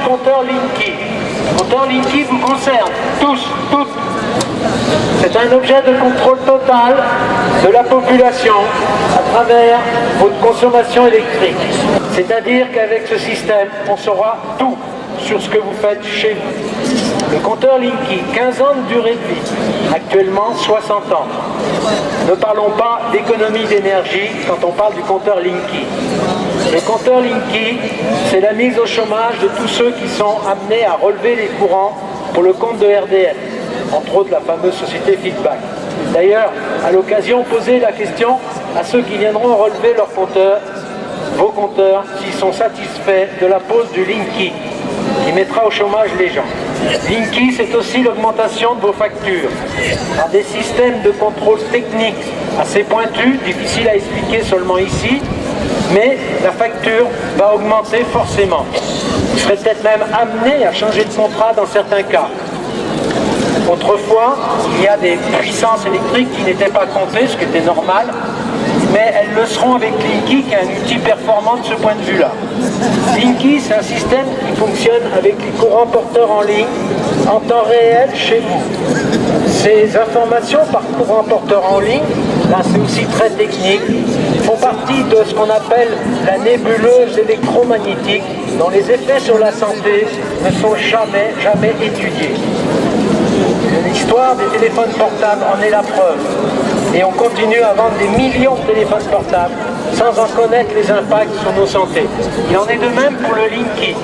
compteur Linky. Le compteur Linky vous concerne tous, toutes. C'est un objet de contrôle total de la population à travers votre consommation électrique. C'est-à-dire qu'avec ce système, on saura tout sur ce que vous faites chez vous. Le compteur Linky, 15 ans de durée de vie, actuellement 60 ans. Ne parlons pas d'économie d'énergie quand on parle du compteur Linky. Le compteur Linky, c'est la mise au chômage de tous ceux qui sont amenés à relever les courants pour le compte de RDF, entre autres la fameuse société Feedback. D'ailleurs, à l'occasion, posez la question à ceux qui viendront relever leurs compteurs, vos compteurs, s'ils sont satisfaits de la pose du Linky, qui mettra au chômage les gens. Linky, c'est aussi l'augmentation de vos factures par des systèmes de contrôle technique assez pointus, difficiles à expliquer seulement ici, mais la facture va augmenter forcément. Vous serez peut-être même amené à changer de contrat dans certains cas. Autrefois, il y a des puissances électriques qui n'étaient pas comptées, ce qui était normal, mais elles le seront avec Linky, qui est un outil performant de ce point de vue-là. Linky, c'est un système qui fonctionne avec les courants porteurs en ligne, en temps réel, chez vous. Ces informations par courant porteur en ligne, là c'est aussi très technique, font partie de ce qu'on appelle la nébuleuse électromagnétique, dont les effets sur la santé ne sont jamais étudiés. L'histoire des téléphones portables en est la preuve. Et on continue à vendre des millions de téléphones portables sans en connaître les impacts sur nos santé. Il en est de même pour le Linky.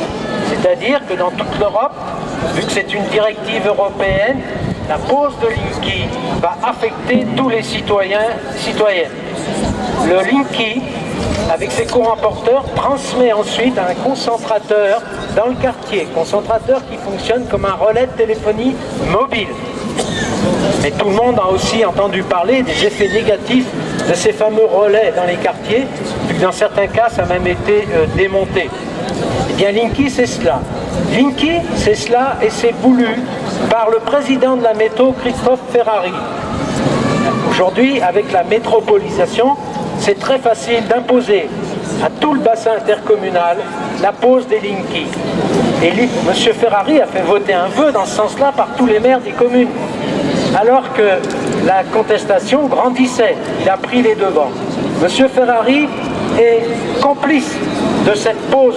C'est-à-dire que dans toute l'Europe, vu que c'est une directive européenne, la pose de Linky va affecter tous les citoyens et citoyennes. Le Linky, avec ses courants porteurs, transmet ensuite à un concentrateur dans le quartier, concentrateur qui fonctionne comme un relais de téléphonie mobile. Mais tout le monde a aussi entendu parler des effets négatifs de ces fameux relais dans les quartiers, vu que dans certains cas, ça a même été démonté. Eh bien, Linky, c'est cela. Linky, c'est cela et c'est voulu par le président de la métro, Christophe Ferrari. Aujourd'hui, avec la métropolisation, c'est très facile d'imposer à tout le bassin intercommunal la pose des Linky. Et M. Ferrari a fait voter un vœu dans ce sens-là par tous les maires des communes. Alors que la contestation grandissait, il a pris les devants. M. Ferrari est complice de cette pose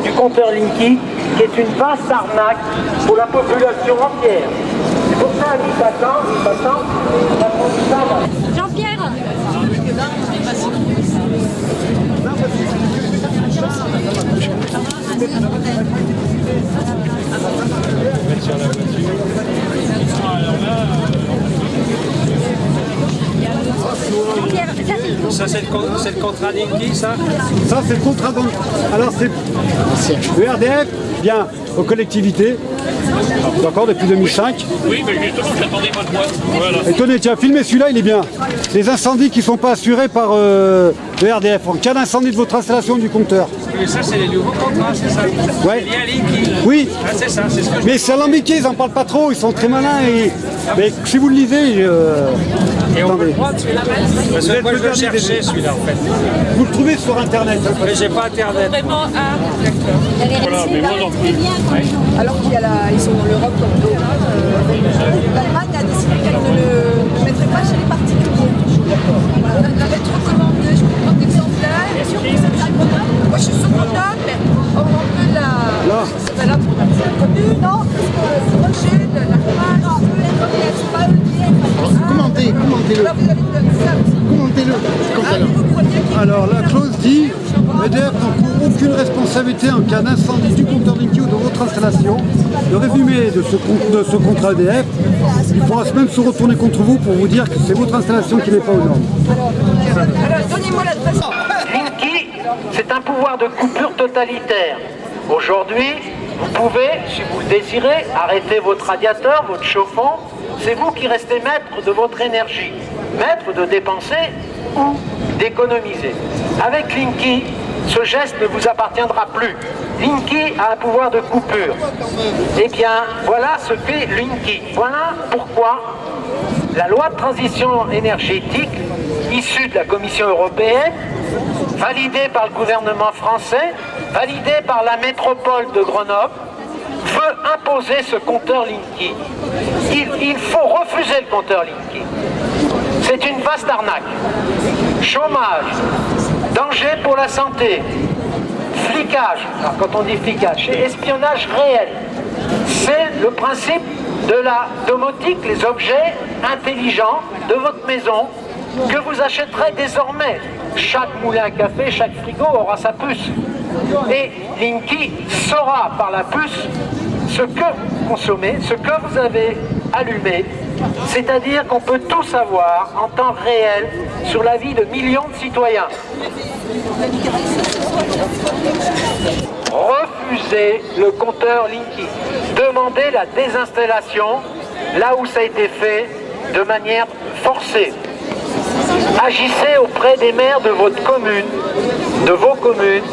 du compteur Linky, qui est une vaste arnaque pour la population entière. C'est pour ça qu'il s'attend, Jean-Pierre. Ça c'est le contrat Linky, ça? Ça c'est le contrat. Alors c'est le RDF vient aux collectivités, d'accord, depuis 2005. Oui, mais justement, j'attendais votre voix. Voilà. Et tenez, tiens, filmez celui-là, il est bien. Les incendies qui ne sont pas assurés par le RDF. En cas d'incendie de votre installation du compteur. Mais ça, c'est les nouveaux contrats, c'est ça? Ouais. Il y a Linky. Oui. Ah, c'est ça, c'est ce que je... Mais c'est alambiqué, ils n'en parlent pas trop, ils sont très malins. Mais si vous le lisez... Et on peut le prendre celui-là? Parce que moi, je veux chercher celui-là, en fait. Vous le trouvez sur Internet. Mais j'ai pas Internet. Vraiment, Voilà, mais moi non plus. Alors qu'ils sont dans l'Europe comme nous. L'Allemagne a décidé qu'elle ne le mettrait pas chez les particuliers. La mettre recommandée, je peux prendre l'exemplaire. Bien sûr que c'est très content. Moi je suis sous content, mais on peut la... C'est valable pour la commune, non? Parce que c'est Roger, la commande, on peut être bien, c'est pas eux qui est. Commentez-le. Alors vous avez ça aussi. Commentez-le. Alors la clause dit EDF n'encourt aucune responsabilité en cas d'incendie du compteur Linky ou de votre installation. Le résumé de ce contrat EDF, il pourra même se retourner contre vous pour vous dire que c'est votre installation qui n'est pas aux normes. Alors donnez-moi l'adresse. Linky, c'est un pouvoir de coupure totalitaire. Aujourd'hui, vous pouvez, si vous le désirez, arrêter votre radiateur, votre chauffant. C'est vous qui restez maître de votre énergie, maître de dépenser ou d'économiser. Avec Linky, ce geste ne vous appartiendra plus. Linky a un pouvoir de coupure. Eh bien, voilà ce qu'est Linky. Voilà pourquoi la loi de transition énergétique, issue de la Commission européenne, validée par le gouvernement français, validée par la métropole de Grenoble, veut imposer ce compteur Linky. Il faut refuser le compteur Linky. C'est une vaste arnaque. Chômage, danger pour la santé, flicage, alors quand on dit flicage, c'est espionnage réel. C'est le principe de la domotique, les objets intelligents de votre maison que vous achèterez désormais. Chaque moulin à café, chaque frigo aura sa puce. Et Linky saura par la puce ce que vous consommez, ce que vous avez allumé. C'est-à-dire qu'on peut tout savoir en temps réel sur la vie de millions de citoyens. Refusez le compteur Linky. Demandez la désinstallation là où ça a été fait de manière forcée. Agissez auprès des maires de votre commune, de vos communes,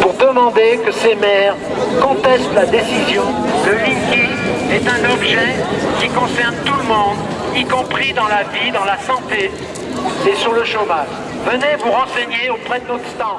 pour demander que ces maires contestent la décision. Le Linky est un objet qui concerne tout le monde, y compris dans la vie, dans la santé et sur le chômage. Venez vous renseigner auprès de notre stand.